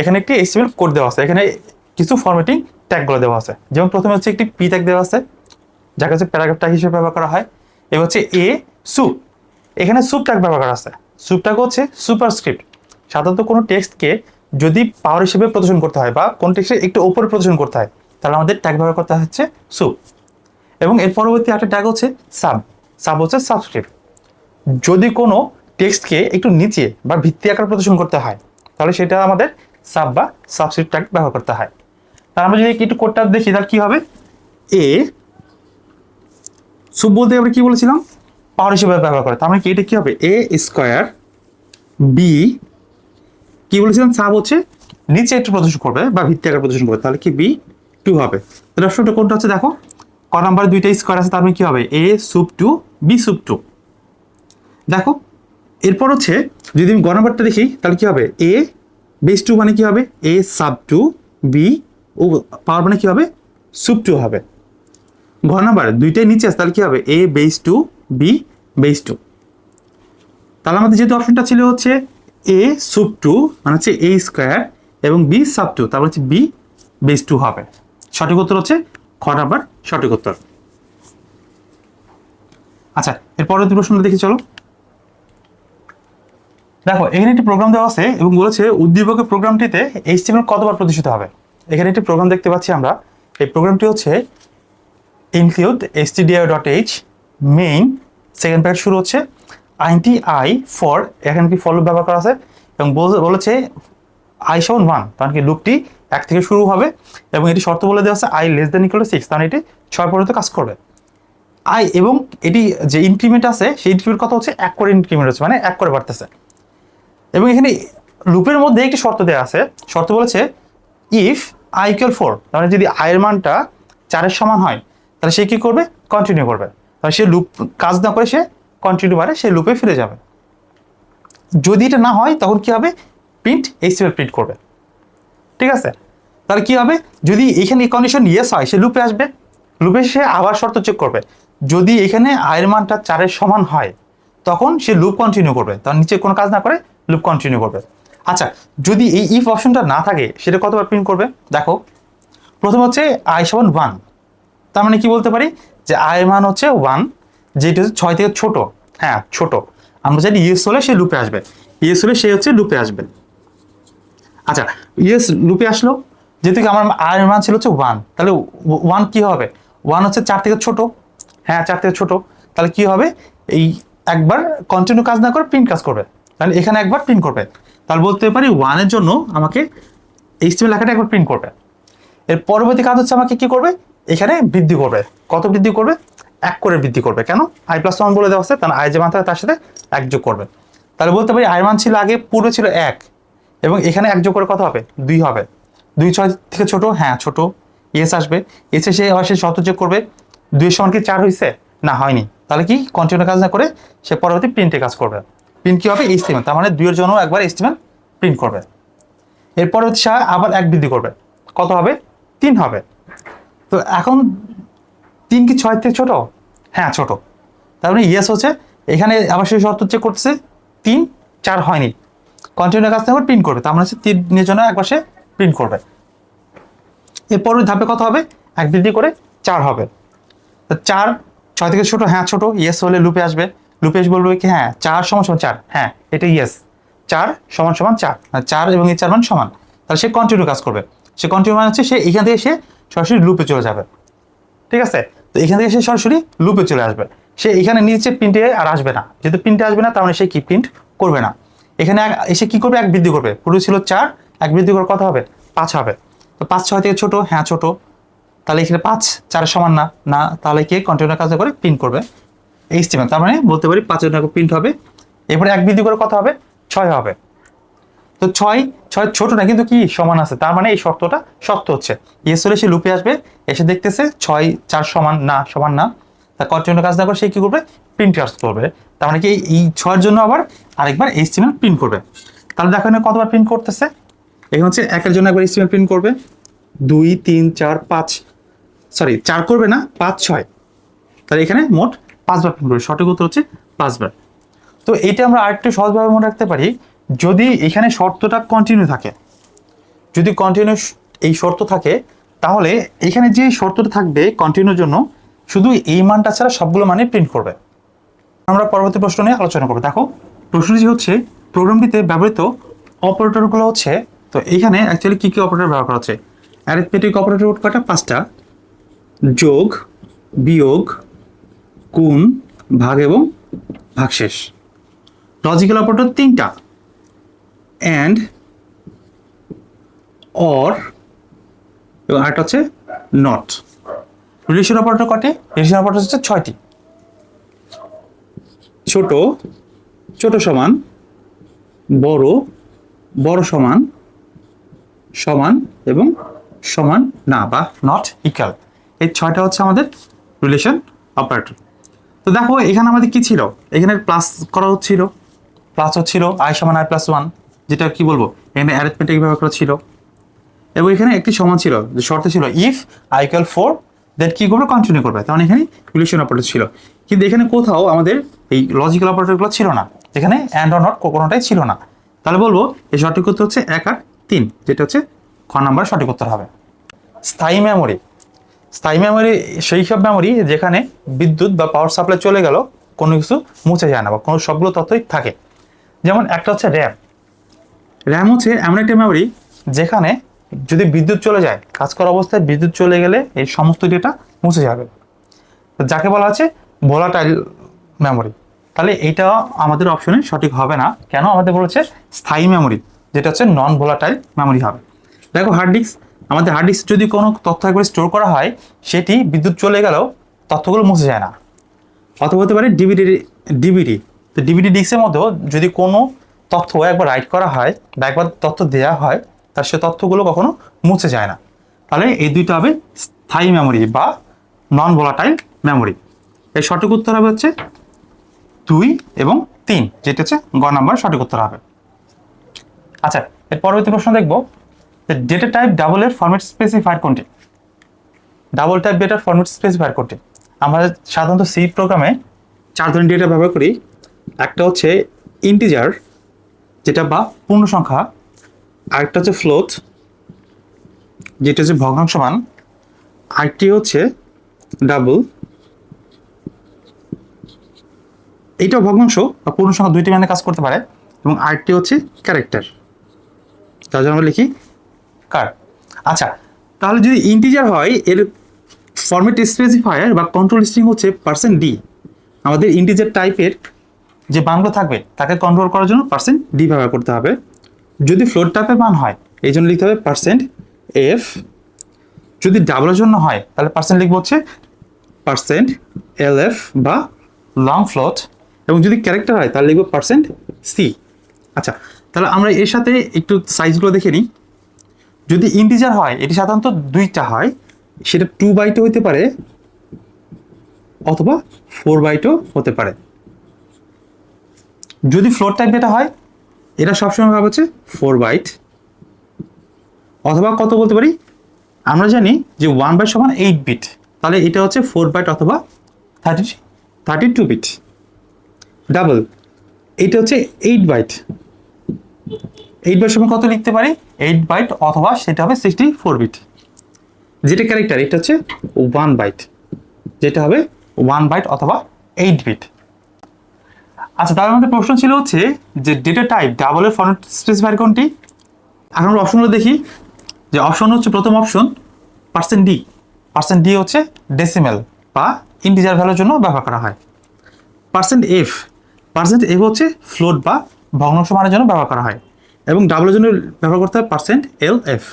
এখানে কিছু ফরম্যাটিং ট্যাগগুলো দেওয়া আছে। যেমন প্রথমে হচ্ছে একটি পি ট্যাগ দেওয়া আছে, যাকে হচ্ছে প্যারাগ্রাফ ট্যাগ হিসেবে ব্যবহার করা হয়। এবার হচ্ছে এ সুপ, এখানে সুপ ট্যাগ ব্যবহার করা আছে। সুপ ট্যাগ হচ্ছে সুপারস্ক্রিপ্ট। সাধারণত কোনো টেক্সটকে যদি পাওয়ার হিসেবে প্রদর্শন করতে হয় বা কোন টেক্সটে একটু ওপরে প্রদর্শন করতে হয় তাহলে আমাদের ট্যাগ ব্যবহার করতে হচ্ছে সুপ। এবং এর পরবর্তী একটা ট্যাগ হচ্ছে সাব হচ্ছে সাবস্ক্রিপ্ট। যদি কোনো টেক্সটকে একটু নিচে বা ভিত্তি আকার প্রদর্শন করতে হয় তাহলে সেটা আমাদের সাব বা সাবস্ক্রিপ্ট ট্যাগ ব্যবহার করতে হয়। তাহলে আমরা যদি একটু কোডটা দেখি তাহলে কি হবে, এ সুপ বলতে আমরা কি বলেছিলাম, পাওয়ার হিসেবে ব্যবহার করে, তার মানে কি এটা কি হবে, এ স্কোয়ার বি, কি বলেছিলাম, সাব হচ্ছে নিচে একটু প্রদর্শন করবে বা ভিত্তি আকার প্রদর্শন করবে, তাহলে কি বি 2 হবে। তাহলে অপশনটা কোনটা হচ্ছে, দেখো ক নাম্বার দুইটা স্কোয়ার আছে, তার মানে কি হবে, এ সুপ 2 বি সুপ 2। দেখো এরপর হচ্ছে যদি আমি গ নাম্বারটা দেখি তাহলে কি হবে, এ বেস 2 মানে কি হবে, এ সাব 2 বি ও পাওয়ার মানে কি হবে, সুপ 2 হবে। ঘ নাম্বার দুইটাই নিচে আছে তাহলে কি হবে, এ বেস 2 বি বেস 2। তাহলে আমাদের যেহেতু অপশনটা ছিল হচ্ছে এ সুপ 2 মানে হচ্ছে এ স্কোয়ার এবং বি সাব 2, তারপর হচ্ছে বি বেস 2 হবে। সঠিক উত্তর হচ্ছে খ নাম্বার সঠিক উত্তর। আচ্ছা, এর পরবর্তী প্রশ্নটা দেখি চলো। দেখো এখানে একটি প্রোগ্রাম দেওয়া আছে এবং বলেছে উদ্দীপকের প্রোগ্রামটিতে HTML কতবার প্রদর্শিত হবে। এখানে একটি প্রোগ্রাম দেখতে পাচ্ছি আমরা, এই প্রোগ্রামটি হচ্ছে include stdio.h main, second packet শুরু হচ্ছে INTI ফর, এখানে কি ফর লুপ ব্যবহার করা আছে এবং বলেছে i সমান 1, তার কি লুপটি 1 থেকে শুরু হবে এবং এটি শর্ত বলে দেওয়া আছে i less than equal to 6, তার এটি 6 পর্যন্ত কাজ করবে। এবং এটি যে ইনক্রিমেন্ট আছে সেই ইনক্রিমেন্ট কত হচ্ছে, 1 করে ইনক্রিমেন্ট হচ্ছে, মানে 1 করে বাড়তেছে। এবং এখানে লুপের মধ্যে একটি শর্ত দেওয়া আছে, শর্ত বলেছে ইফ i ইকুয়াল 4, মানে যদি i এর মানটা 4 এর সমান হয় তাহলে সে কি করবে, কন্টিনিউ করবে, তাহলে সে লুপ কাজ না করে সে কন্টিনিউ বারে সে লুপে ফিরে যাবে। যদি এটা না হয় তখন কি হবে, প্রিন্ট HTML প্রিন্ট করবে। ঠিক আছে, তাহলে কি হবে, যদি এখানে কন্ডিশন ইয়েস হয় সে লুপে আসবে, লুপে সে আবার শর্ত চেক করবে, যদি এখানে i এর মানটা 4 এর সমান হয় তখন সে লুপ কন্টিনিউ করবে, তার নিচে কোনো কাজ না করে লুপ কন্টিনিউ করবে। আচ্ছা, যদি এই ইফ অপশনটা না থাকে সেটা কতবার প্রিন্ট করবে? দেখো, প্রথম হচ্ছে আই সমান 1, তার মানে কি বলতে পারি যে আই মান হচ্ছে 1, যেটা হচ্ছে 6 থেকে ছোট। হ্যাঁ ছোট, আমরা জানি ইয়েস হলে সে লুপে আসবে, ইয়েস হলে সে হচ্ছে লুপে আসবে। আচ্ছা, ইয়েস লুপে আসলো, যেহেতু আমার আই মান ছিল হচ্ছে 1, তাহলে 1 কি হবে? 1 হচ্ছে 4 থেকে ছোট। হ্যাঁ 4 থেকে ছোট, তাহলে কি হবে? এই একবার কন্টিনিউ কাজ না করে প্রিন্ট কাজ করবে, তাহলে এখানে একবার প্রিন্ট করবে। তাহলে বলতে পারি 1 এর জন্য আমাকে এইচটিএমএল লেখাটা একবার প্রিন্ট করবে। এর পরবর্তী কাজ হচ্ছে আমাকে কি করবে? এখানে বৃদ্ধি করবে। কত বৃদ্ধি করবে? 1 করে বৃদ্ধি করবে। কেন? আই প্লাস 1 বলে দেওয়া আছে, তাহলে আই যে মান থাকে তার সাথে 1 যোগ করবে। তাহলে বলতে পারি আই মান ছিল আগে পূর্বে ছিল 1, এবং এখানে 1 যোগ করে কত হবে? 2 হবে। 2 6 থেকে ছোট, হ্যাঁ ছোট, এস আসবে। এসে সে আবার সে শত যোগ করবে। 2 এর সমান কি 4 হয়েছে? না হয়নি। তাহলে কি কন্টিনিউ কাজ না করে সে পরবর্তী প্রিন্টে কাজ করবে। প্রিন্ট কি হবে? এইচটিএমএল, তার মানে 2 এর জন্য একবার এইচটিএমএল প্রিন্ট করবে। এর পরবর্তী সে আবার 1 বৃদ্ধি করবে, কত হবে? 3 হবে। তো এখন 3 কি 6 থেকে ছোট? হ্যাঁ ছোট, তার মানে ইয়েস হচ্ছে। এখানে আবার সেই শর্ত চেক করতেছে, 3 4 হয়নি, কন্টিনিউ কাজ না করে প্রিন্ট করবে, তার মানে হচ্ছে 3 এর জন্য একবার সে প্রিন্ট করবে। এরপর ধাপে কত হবে? 1 বৃদ্ধি করে 4 হবে। তো 4 6 থেকে ছোট, হ্যাঁ ছোট, ইয়েস হলে লুপে আসবে। লুপে এসে বলবে কি হ্যাঁ 4 সমান সমান 4, হ্যাঁ এটা ইয়েস, 4 সমান সমান 4, 4 এবং এই 4 মান সমান। তাহলে সে কন্টিনিউ কাজ করবে। সে কন্টিনিউ মানে হচ্ছে সে এখান থেকে সে সরাসরি লুপে চলে যাবে। ঠিক আছে, তো এখান থেকে সে সরাসরি লুপে চলে আসবে। সে এখানে নিচে প্রিন্টে আর আসবে না, যেহেতু প্রিন্টে আসবে না তার মানে সে কি প্রিন্ট করবে না। এখানে এসে কি করবে? 1 বৃদ্ধি করবে। পুরো ছিল 4, 1 বৃদ্ধি করে কত হবে? 5 হবে। তো 5 6 থেকে ছোট, হ্যাঁ ছোট, তাহলে এখানে 5 4 সমান না, না তাহলে কি কন্টিনিউ কাজ করে প্রিন্ট করবে এইচটিএমএল, তার মানে বলতে পারি 5 এর প্রিন্ট হবে। এরপরে 1 বৃদ্ধি করে কত হবে? 6 হবে। তো 6 6 ছোট না কিন্তু কি সমান আছে, তার মানে এই শর্তটা সত্য হচ্ছে। ইয়েস হলে সে লুপে আসবে, এসে দেখতেছে 6 4 সমান না, সমান না, তা কন্টিনিউ কাজ না করে সে কি করবে? প্রিন্ট কাজ করবে। তার মানে কি এই 6 এর জন্য আবার আরেকবার এইচটিএমএল প্রিন্ট করবে। তাহলে দেখো এখানে কতবার প্রিন্ট করতেছে? এখানে হচ্ছে 1 এর জন্য একবার এইচটিএমএল প্রিন্ট করবে, 2 3 4 5, সরি 4 করবে না, 5 6, তাহলে এখানে মোট 5 বার প্রিন্ট করবে। সঠিক উত্তর হচ্ছে 5 বার। তো এটা আমরা আরেকটু সহজভাবে মনে রাখতে পারি, যদি এখানে শর্তটা কন্টিনিউ থাকে, যদি কন্টিনিউ এই শর্ত থাকে, তাহলে এখানে যে শর্তটা থাকবে কন্টিনিউর জন্য শুধু এই মানটা ছাড়া সবগুলো মানে প্রিন্ট করবে। আমরা পরবর্তী প্রশ্ন নিয়ে আলোচনা করবো। দেখো, প্রশ্নটি হচ্ছে প্রোগ্রামটিতে ব্যবহৃত অপারেটরগুলো হচ্ছে, তো এখানে অ্যাকচুয়ালি কি কি অপারেটর ব্যবহার করা হচ্ছে? অ্যারিথমেটিক অপারেটর কয়টা? 5টা, যোগ, বিয়োগ, গুণ, ভাগ এবং ভাগশেষ। লজিক্যাল অপারেটর 3টা, অ্যান্ড, অর এবং আরেকটা হচ্ছে নট। রিলেশন অপারেটর কয়টি? রিলেশন অপারেটর হচ্ছে 6টি। ছোট, ছোট সমান, বড়, বড় সমান, সমান এবং সমান না বা নট ইকুয়াল। এই 6টা হচ্ছে আমাদের রিলেশন অপারেটর। তো দেখো এখানে আমাদের কি ছিল? এখানে প্লাস করা হচ্ছিল, প্লাস হচ্ছিল আই সমান আই প্লাস 1, যেটা কি বলবো এখানে অ্যারিথমেটিক ব্যবহার করা ছিল। এবং এখানে একটি সমান ছিল, যে শর্ত ছিল ইফ আই ইকুয়াল 4, দেন কি করবে? কন্টিনিউ করবে। তার মানে এখানে রিলেশন অপারেটর ছিল। কিন্তু এখানে কোথাও আমাদের এই লজিক্যাল অপারেটরগুলো ছিল না, যেখানে অ্যান্ড অর নট কোনোটাই ছিল না। তাহলে বলবো এই সঠিক উত্তর হচ্ছে 1 আর 3, যেটা হচ্ছে খ নাম্বার সঠিক উত্তর হবে। স্থায়ী মেমোরি। স্থায়ী মেমোরি সেই সব মেমোরি যেখানে বিদ্যুৎ বা পাওয়ার সাপ্লাই চলে গেল কোনো কিছু মুছে যায় না বা কোনো সবগুলো তথ্যই থাকে। যেমন একটা হচ্ছে র্যাম। র্যাম হচ্ছে এমন একটা মেমোরি যেখানে যদি বিদ্যুৎ চলে যায়, কাজ করা অবস্থায় বিদ্যুৎ চলে গেলে এই সমস্ত ডেটা মুছে যাবে, যাকে বলা হচ্ছে ভোলাটাইল মেমোরি। তাহলে এইটা আমাদের অপশনে সঠিক হবে না। কেন? আমাদের বলেছে স্থায়ী মেমোরি, যেটা হচ্ছে নন ভোলাটাইল মেমোরি হবে। দেখো হার্ড ডিস্ক, আমাদের হার্ড ডিস্ক যদি কোনো তথ্য একবার স্টোর করা হয়, সেটি বিদ্যুৎ চলে গেলেও তথ্যগুলো মুছে যায় না। অথবা হতে পারে ডিভিডি। ডিভিডি, তো ডিভিডি ডিস্কের মধ্যেও যদি কোনো তথ্য একবার রাইট করা হয় বা একবার তথ্য দেওয়া হয়, তার সে তথ্যগুলো কখনো মুছে যায় না। তাহলে এই দুইটা হবে স্থায়ী মেমোরি বা নন ভোলাটাইল মেমোরি। এই সঠিক উত্তর হবে হচ্ছে 2 এবং 3, যেটা হচ্ছে গ নাম্বার সঠিক উত্তর হবে। আচ্ছা, এর পরবর্তী প্রশ্ন দেখবো, ডেটা টাইপ ডাবল এর ফরম্যাট স্পেসিফায়ার কোনটি? ডাবল টাইপ ডেটার ফরম্যাট স্পেসিফায়ার কোনটি? আমরা সাধারণত সি প্রোগ্রামে 4 ধরনের ডেটা ব্যবহার করি। একটা হচ্ছে ইন্টিজার, যেটা বা পূর্ণ সংখ্যা, আরেকটা হচ্ছে ফ্লোট যেটা হচ্ছে ভগ্নাংশ মান, আরেকটি হচ্ছে ডাবল, এইটাও ভগ্নাংশ বা পূর্ণ সংখ্যা দুইটি মানে কাজ করতে পারে, এবং আরেকটি হচ্ছে ক্যারেক্টার, তার জন্য আমরা লিখি কার। আচ্ছা, তাহলে যদি ইন্টিজার হয় এর ফরম্যাট স্পেসিফায়ার বা কন্ট্রোল স্ট্রিং হচ্ছে %d। আমাদের ইন্টিজার টাইপের যে মানগুলো থাকবে তাকে কন্ট্রোল করার জন্য %d ব্যবহার করতে হবে। যদি ফ্লোট টাইপের মান হয় এই জন্য লিখতে হবে %f। যদি ডাবলের জন্য হয় তাহলে পার্সেন্ট লিখবো হচ্ছে %lf বা লং ফ্লোট, এবং যদি ক্যারেক্টার হয় তাহলে লিখবো %c। আচ্ছা, তাহলে আমরা এর সাথে একটু সাইজগুলো দেখে নিই। যদি ইন্টিজার হয় এটি সাধারণত দুইটা হয়, সেটা 2 বাইটও হতে পারে অথবা 4 বাইটও হতে পারে। যদি ফ্লোট টাইপ ডেটা হয় এটা সবসময় ভাব হচ্ছে 4 বাইট, অথবা কত বলতে পারি, আমরা জানি যে 1 বাইট সমান 8 বিট, তাহলে এটা হচ্ছে 4 বাইট অথবা 32 বিট। ডাবল, এটা হচ্ছে 8 বাইট, 8 বাইট সমান কত লিখতে পারি, 8 বাইট অথবা সেটা হবে 64 বিট। যেটা ক্যারেক্টার এটা হচ্ছে 1 বাইট, যেটা হবে 1 বাইট অথবা 8 বিট। আচ্ছা, তার মধ্যে প্রশ্ন ছিল হচ্ছে যে ডেটা টাইপ ডাবলের ফরম্যাট স্পেসিফায়ার কোনটি। এখন আমরা অপশনগুলো দেখি। যে অপশন হচ্ছে প্রথম অপশন %d। %d হচ্ছে ডেসিমেল বা ইন্টিজার ভ্যালুর জন্য ব্যবহার করা হয়। %f, %f হচ্ছে ফ্লোট বা ভগ্নাংশ মানের জন্য ব্যবহার করা হয়, এবং ডাবলের জন্য ব্যবহার করতে হয় %lf।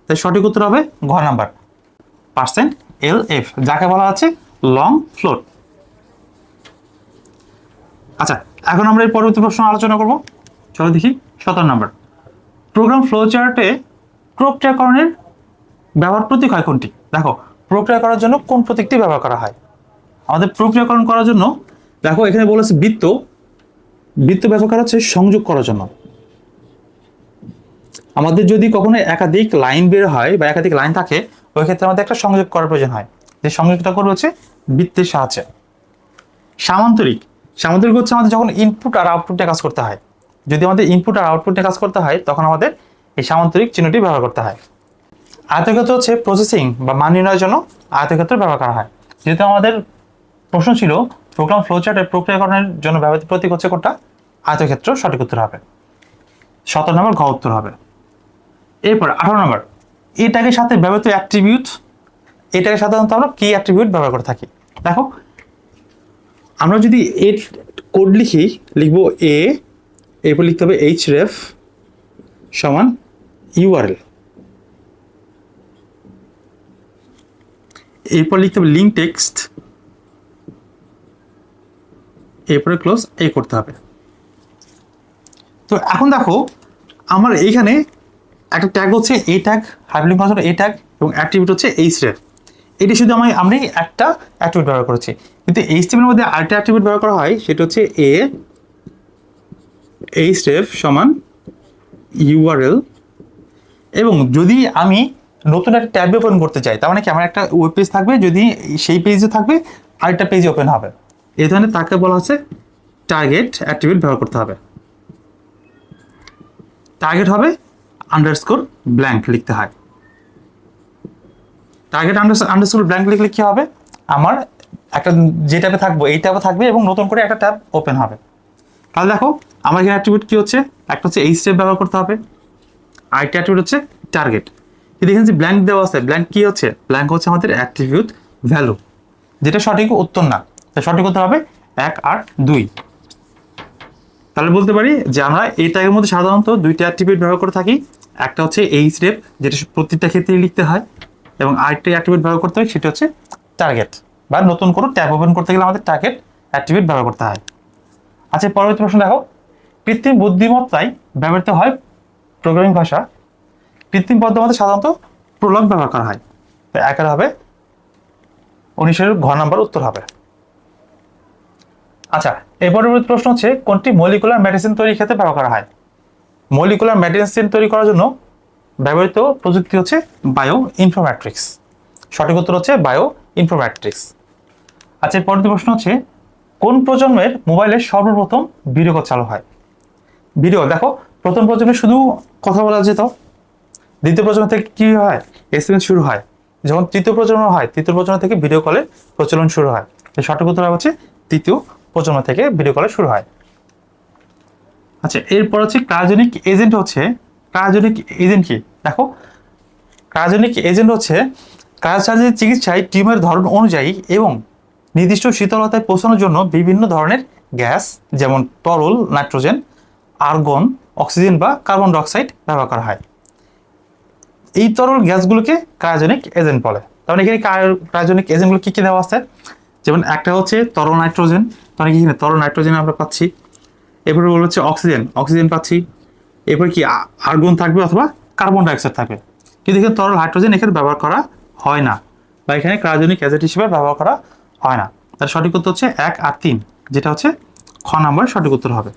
তাই সঠিক উত্তর হবে ঘ নাম্বার %lf, যাকে বলা হচ্ছে লং ফ্লোট। আচ্ছা, এখন আমরা এই পরবর্তী প্রশ্ন আলোচনা করব। চলো দেখি 17 নম্বর। প্রোগ্রাম ফ্লো চার্টে প্রক্রিয়াকরণের ব্যবহার প্রতীক হয় কোনটি। দেখো, প্রক্রিয়া করার জন্য কোন প্রতীকটি ব্যবহার করা হয়। আমাদের প্রক্রিয়াকরণ করার জন্য দেখো এখানে বলেছে বৃত্ত, বৃত্ত ব্যবহার করা হচ্ছে সংযোগ করার জন্য। আমাদের যদি কখনো একাধিক লাইন বের হয় বা একাধিক লাইন থাকে, ওই ক্ষেত্রে আমাদের একটা সংযোগ করার প্রয়োজন হয়, যে সংযোগটা করবে হচ্ছে বৃত্তের সাহায্যে। সামান্তরিক, সামান্তরিক হচ্ছে আমাদের যখন ইনপুট আর আউটপুটে কাজ করতে হয়। যদি আমাদের ইনপুট আর আউটপুটে কাজ করতে হয় তখন আমাদের এই সামান্তরিক চিহ্নটি ব্যবহার করতে হয়। আয়তক্ষেত্র হচ্ছে প্রসেসিং বা মান নির্ণয়ের জন্য আয়তক্ষেত্র ব্যবহার করা হয়। যেহেতু আমাদের প্রশ্ন ছিল প্রোগ্রাম ফ্লোচার্টের প্রক্রিয়াকরণের জন্য ব্যবহৃত প্রতীক হচ্ছে কোনটা, আয়তক্ষেত্র, সঠিক উত্তর হবে 17 নম্বর ঘ উত্তর হবে। এরপর 18 নম্বর, এই ট্যাগের সাথে ব্যবহৃত অ্যাট্রিবিউট। এই ট্যাগের সাধারণত আমরা কি অ্যাট্রিবিউট ব্যবহার করে থাকি। দেখো, আমরা যদি এর কোড লিখি, লিখবো এ, এরপর লিখতে হবে href সমান URL, এরপর লিখতে হবে লিঙ্ক টেক্সট, এরপরে ক্লোজ এই করতে হবে। তো এখন দেখো আমার এইখানে একটা ট্যাগ হচ্ছে এই ট্যাগ, হাইপারলিংক করার জন্য এই ট্যাগ, এবং অ্যাট্রিবিউট হচ্ছে href। এটি শুধু আমরা একটা অ্যাট্রিবিউট ব্যবহার করেছি, কিন্তু HTML এর মধ্যে আরেকটা অ্যাট্রিবিউট ব্যবহার করা হয়, সেটা হচ্ছে href সমান URL। এবং যদি আমি নতুন একটা ট্যাব ওপেন করতে চাই, তার মানে কি আমার একটা ওয়েব পেজ থাকবে, যদি সেই পেজে থাকবে আরেকটা পেজে ওপেন হবে, এই ধরনের তাকে বলা হচ্ছে টার্গেট অ্যাট্রিবিউট ব্যবহার করতে হবে। টার্গেট হবে আন্ডারস্কোর ব্ল্যাঙ্ক লিখতে হয়। টার্গেট আন্ডারস্কোর ব্ল্যাঙ্ক লিখলে কি হবে, আমার একটা যে ট্যাবে থাকবো এই ট্যাবে থাকবে এবং নতুন করে একটা ট্যাব ওপেন হবে। তাহলে দেখো আমার এখানে অ্যাট্রিবিউট কি হচ্ছে, একটা হচ্ছে href ব্যবহার করতে হবে, আরেকটা অ্যাট্রিবিউট হচ্ছে টার্গেট। কিন্তু এখানে যে ব্ল্যাঙ্ক দেওয়া আছে, ব্ল্যাঙ্ক কি হচ্ছে, ব্ল্যাঙ্ক হচ্ছে আমাদের অ্যাট্রিবিউট ভ্যালু, যেটা সঠিক উত্তর না। তাই সঠিক উত্তর হবে 1 আর 2। তাহলে বলতে পারি যে আমরা এই ট্যাগের মধ্যে সাধারণত দুইটা অ্যাট্রিবিউট ব্যবহার করে থাকি। একটা হচ্ছে href, যেটা প্রত্যেকটা ক্ষেত্রেই লিখতে হয়, এবং আরেকটা অ্যাট্রিবিউট ব্যবহার করতে হয়, সেটা হচ্ছে টার্গেট, বা নতুন কোনো ট্যাব ওপেন করতে গেলে আমাদের টার্গেট অ্যাট্রিবিউট ব্যবহার করতে হয়। আচ্ছা, পরবর্তী প্রশ্ন দেখো, কৃত্রিম বুদ্ধিমত্তায় ব্যবহৃত হয় প্রোগ্রামিং ভাষা। কৃত্রিম বুদ্ধিমত্তা সাধারণত প্রোলগ ব্যবহার করা হয়। তো একের হবে 19 ঘ নাম্বার উত্তর হবে। আচ্ছা, এই পরবর্তী প্রশ্ন হচ্ছে কোনটি মলিকুলার মেডিসিন তৈরির ক্ষেত্রে ব্যবহার করা হয়। মলিকুলার মেডিসিন তৈরি করার জন্য ব্যবহৃত প্রযুক্তি হচ্ছে বায়ো ইনফরমেট্রিক্স। সঠিক উত্তর হচ্ছে বায়ো ইনফরমেট্রিক্স। আচ্ছা, এই পরবর্তী প্রশ্ন হচ্ছে কোন প্রজন্মের মোবাইলে সর্বপ্রথম ভিডিও কল চালু হয়। ভিডিও, দেখো প্রথম প্রজন্মে শুধু কথা বলা যেত, দ্বিতীয় প্রজন্ম থেকে কি হয়, এসএমএস শুরু হয়। যখন তৃতীয় প্রজন্ম হয়, তৃতীয় প্রজন্ম থেকে ভিডিও কলের প্রচলন শুরু হয়। সঠিক উত্তর হচ্ছে তৃতীয় প্রজন্ম থেকে ভিডিও কলে শুরু হয়। আচ্ছা, এরপর হচ্ছে ক্রায়োজেনিক এজেন্ট। হচ্ছে ক্রায়োজেনিক এজেন্ট কি দেখো, ক্রায়োজেনিক এজেন্ট হচ্ছে ক্রায়োসার্জারি চিকিৎসায় টিউমারের ধরন অনুযায়ী এবং নির্দিষ্ট শীতলতায় পৌঁছানোর জন্য বিভিন্ন ধরনের গ্যাস, যেমন তরল নাইট্রোজেন, আর্গন, অক্সিজেন বা কার্বন ডাই অক্সাইড ব্যবহার করা হয়। এই তরল গ্যাসগুলোকে ক্রায়োজেনিক এজেন্ট বলে। তাহলে এখানে ক্রায়োজেনিক এজেন্টগুলো কি কি দেওয়া আছে, যেমন একটা হচ্ছে তরল নাইট্রোজেন, তাহলে এখানে তরল নাইট্রোজেন আমরা পাচ্ছি। এরপরে হচ্ছে অক্সিজেন, অক্সিজেন পাচ্ছি। এরপর কি আর্গন থাকবে অথবা কার্বন ডাইঅক্সাইড থাকবে। কিন্তু এখানে তরল হাইড্রোজেন এখানে ব্যবহার করা হয় না, বা এখানে ক্রায়োজেনিক এজেন্ট হিসেবে ব্যবহার করা হয় না। তার সঠিক উত্তর হচ্ছে 1 আর 3, যেটা হচ্ছে খ নাম্বার সঠিক উত্তর হবে।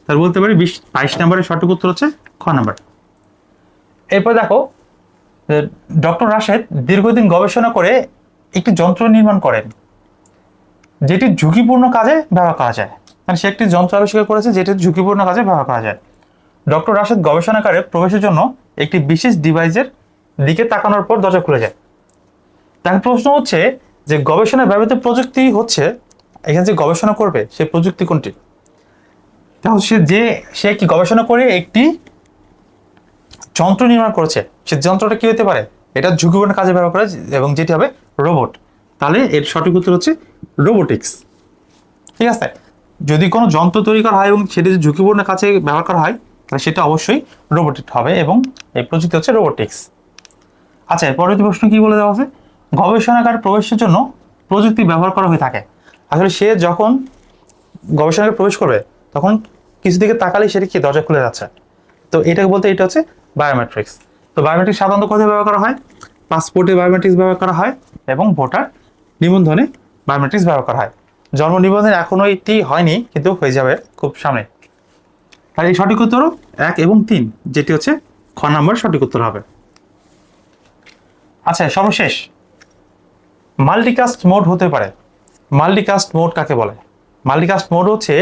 তার বলতে পারি 22 নম্বরের সঠিক উত্তর হচ্ছে খ নাম্বার। এরপর দেখো, ডক্টর রাশেদ দীর্ঘদিন গবেষণা করে একটি যন্ত্র নির্মাণ করেন যেটি ঝুঁকিপূর্ণ কাজে ব্যবহার করা যায়। মানে সে একটি যন্ত্র আবিষ্কার করেছে যেটি ঝুঁকিপূর্ণ কাজে ব্যবহার করা যায়। ডক্টর রাশেদ গবেষণাগারে প্রবেশের জন্য একটি বিশেষ ডিভাইসের দিকে তাকানোর পর দরজা খুলে যায়। তার প্রশ্ন হচ্ছে যে গবেষণায় ব্যবহৃত প্রযুক্তি হচ্ছে, এখানে যে গবেষণা করবে সেই প্রযুক্তি কোনটি। তাহলে সে কি গবেষণা করে একটি যন্ত্র নির্মাণ করেছে, সে যন্ত্রটা কি হতে পারে, এটা ঝুঁকিপূর্ণ কাজে ব্যবহার করে এবং যেটি হবে রোবট। তাহলে এর সঠিক উত্তর হচ্ছে রোবোটিক্স। ঠিক আছে, যদি কোনো যন্ত্র তৈরি করা হয় এবং সেটি যদি ঝুঁকিপূর্ণ কাজে ব্যবহার করা হয় তাহলে সেটা অবশ্যই রোবোটিক হবে এবং এই প্রযুক্তি হচ্ছে রোবোটিক্স। আচ্ছা, পরবর্তী প্রশ্ন কি বলে দেওয়া আছে, গবেষণাগারে প্রবেশের জন্য প্রযুক্তি ব্যবহার করা হয়ে থাকে। আসলে সে যখন গবেষণাগারে প্রবেশ করবে তখন কিছু দিকে তাকালেই সেটা কি দরজা খুলে যাচ্ছে, তো এটাকে বলতে এটা হচ্ছে বায়োমেট্রিক্স। তো বায়োমেট্রিক্স সাধারণত কোথায় ব্যবহার করা হয়, পাসপোর্টে বায়োমেট্রিক্স ব্যবহার করা হয় এবং ভোটার নিবন্ধনে বায়োমেট্রিক্স ব্যবহার করা হয়। জন্ম নিবন্ধন এখনো এটি হয়নি, কিন্তু হয়ে যাবে খুব সামনে। আর এই সঠিক উত্তর 1 এবং 3, যেটি হচ্ছে খ নাম্বার সঠিক উত্তর হবে। আচ্ছা, সর্বশেষ মাল্টিকাস্ট মোড হতে পারে। মাল্টিকাস্ট মোড কাকে বলে? মাল্টিকাস্ট মোড হচ্ছে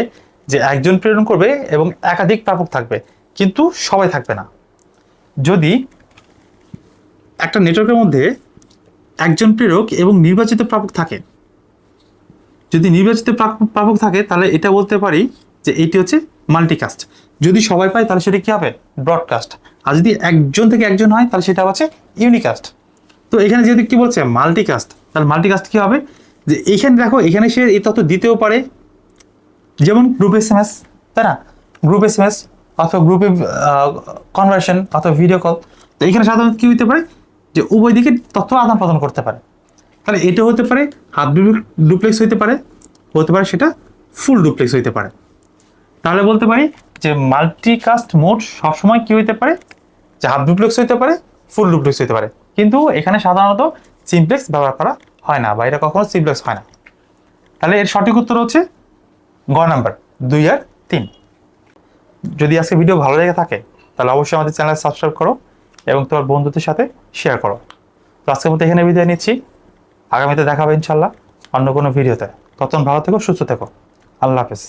যে একজন প্রেরণ করবে এবং একাধিক প্রাপক থাকবে, কিন্তু সবাই থাকবে না। যদি একটা নেটওয়ার্কের মধ্যে একজন প্রেরক এবং নির্বাচিত প্রাপক থাকে, যদি নির্বাচিত প্রাপক থাকে তাহলে এটা বলতে পারি যে এটি হচ্ছে মাল্টিকাস্ট। যদি সবাই পায় তাহলে সেটা কি হবে, ব্রডকাস্ট। আর যদি একজন থেকে একজন হয় তাহলে সেটা হচ্ছে ইউনিকাস্ট। তো এখানে যেহেতু কি বলছে মাল্টিকাস্ট, তাহলে মাল্টিকাস্ট কি হবে, যে এইখানে দেখো এখানে সে এই তথ্য দিতেও পারে, যেমন গ্রুপ এসএমএস, তাই না, গ্রুপ এসএমএস অথবা গ্রুপে কনভারসেশন অথবা ভিডিও কল। তো এখানে সাধারণত কি হতে পারে, যে উভয় দিকে তথ্য আদান প্রদান করতে পারে। তাহলে এটা হতে পারে হাফ ডুপ্লেক্স হতে পারে, হতে পারে সেটা ফুল ডুপ্লেক্স হইতে পারে। তাহলে বলতে পারি যে মাল্টিকাস্ট মোড সবসময় কি হইতে পারে, যে হাফ ডুপ্লেক্স হইতে পারে, ফুল ডুপ্লেক্স হইতে পারে, কিন্তু এখানে সাধারণত সিমপ্লেক্স ব্যবহার করা হয় না, বা এটা কখনো সিমপ্লেক্স হয় না। তাহলে এর সঠিক উত্তর হচ্ছে গ নাম্বার 2 আর 3। যদি আজকে ভিডিও ভালো লেগে থাকে তাহলে অবশ্যই আমাদের চ্যানেল সাবস্ক্রাইব করো এবং তোমার বন্ধুদের সাথে শেয়ার করো। তো আজকের মতো এখানে বিদায় নিচ্ছি, আগামীতে দেখা হবে ইনশাল্লাহ অন্য কোনো ভিডিওতে। ততক্ষণ ভালো থেকো, সুস্থ থেকো, আল্লাহ হাফেজ।